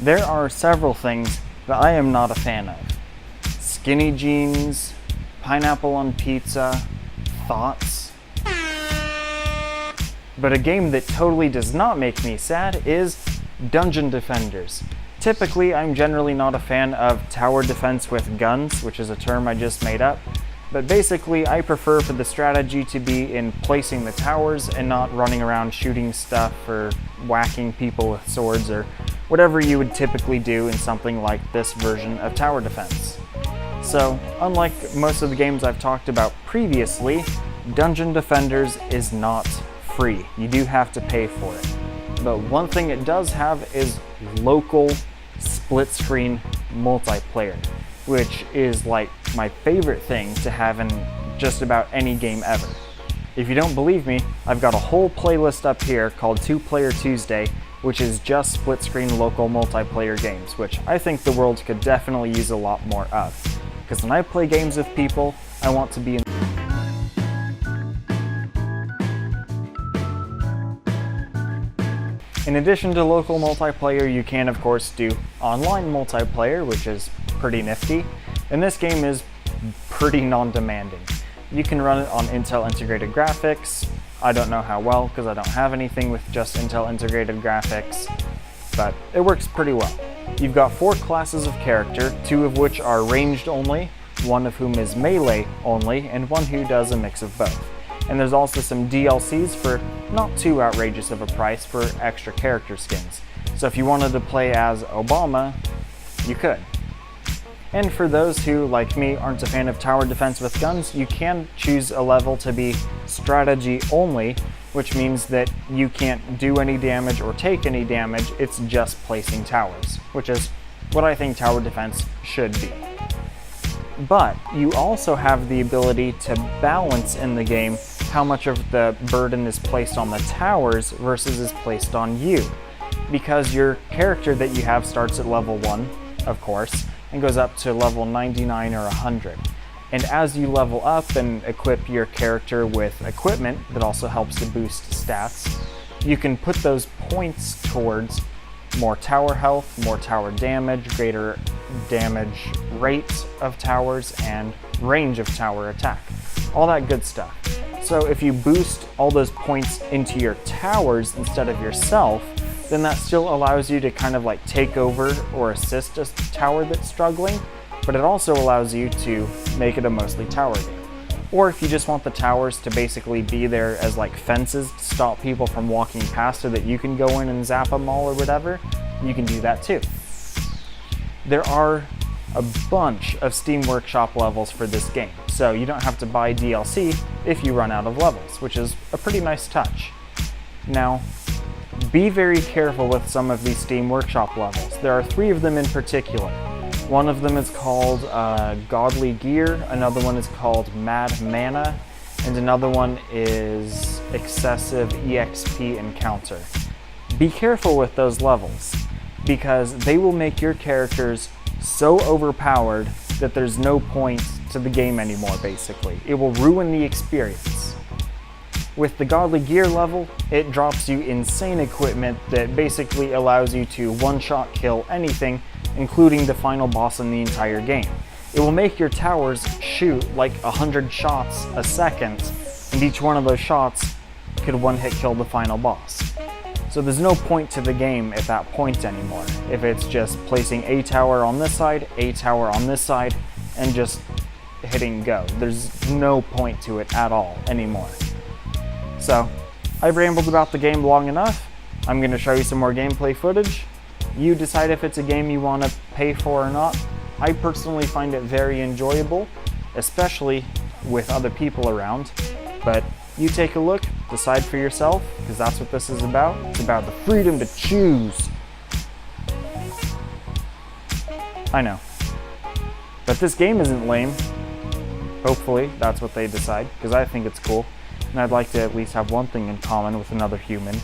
There are several things that I am not a fan of. Skinny jeans, pineapple on pizza, thoughts. But a game that totally does not make me sad is Dungeon Defenders. Typically, I'm generally not a fan of tower defense with guns, which is a term I just made up. But basically, I prefer for the strategy to be in placing the towers and not running around shooting stuff or whacking people with swords or whatever you would typically do in something like this version of tower defense. So, unlike most of the games I've talked about previously, Dungeon Defenders is not free. You do have to pay for it. But one thing it does have is local split-screen multiplayer, which is like my favorite thing to have in just about any game ever. If you don't believe me, I've got a whole playlist up here called 2 Player Tuesday, which is just split-screen local multiplayer games, which I think the world could definitely use a lot more of. Because when I play games with people, I want to be in In addition to local multiplayer, you can of course do online multiplayer, which is pretty nifty, and this game is pretty non-demanding. You can run it on Intel integrated graphics. I don't know how well, because I don't have anything with just Intel integrated graphics, but it works pretty well. You've got 4 classes of character, 2 of which are ranged only, 1 of whom is melee only, and 1 who does a mix of both. And there's also some DLCs for not too outrageous of a price for extra character skins. So if you wanted to play as Obama, you could. And for those who, like me, aren't a fan of tower defense with guns, you can choose a level to be strategy only, which means that you can't do any damage or take any damage, it's just placing towers, which is what I think tower defense should be. But you also have the ability to balance in the game how much of the burden is placed on the towers versus is placed on you. Because your character that you have starts at level 1, of course, and goes up to level 99 or 100. And as you level up and equip your character with equipment that also helps to boost stats, you can put those points towards more tower health, more tower damage, greater damage rate of towers, and range of tower attack. All that good stuff. So if you boost all those points into your towers instead of yourself, then that still allows you to kind of like take over or assist a tower that's struggling, but it also allows you to make it a mostly tower game. Or if you just want the towers to basically be there as like fences to stop people from walking past so that you can go in and zap them all or whatever, you can do that too. There are a bunch of Steam Workshop levels for this game, so you don't have to buy DLC if you run out of levels, which is a pretty nice touch. Now, be very careful with some of these Steam Workshop levels. There are 3 of them in particular. One of them is called Godly Gear, another one is called Mad Mana, and another one is Excessive EXP Encounter. Be careful with those levels, because they will make your characters so overpowered that there's no point to the game anymore, basically. It will ruin the experience. With the Godly Gear level, it drops you insane equipment that basically allows you to one-shot kill anything, including the final boss in the entire game. It will make your towers shoot like 100 shots a second, and each one of those shots could one-hit kill the final boss. So there's no point to the game at that point anymore, if it's just placing a tower on this side, a tower on this side, and just hitting go. There's no point to it at all anymore. So, I've rambled about the game long enough. I'm going to show you some more gameplay footage. You decide if it's a game you want to pay for or not. I personally find it very enjoyable, especially with other people around, but you take a look, decide for yourself, because that's what this is about. It's about the freedom to choose. I know. But this game isn't lame. Hopefully, that's what they decide, because I think it's cool. And I'd like to at least have one thing in common with another human,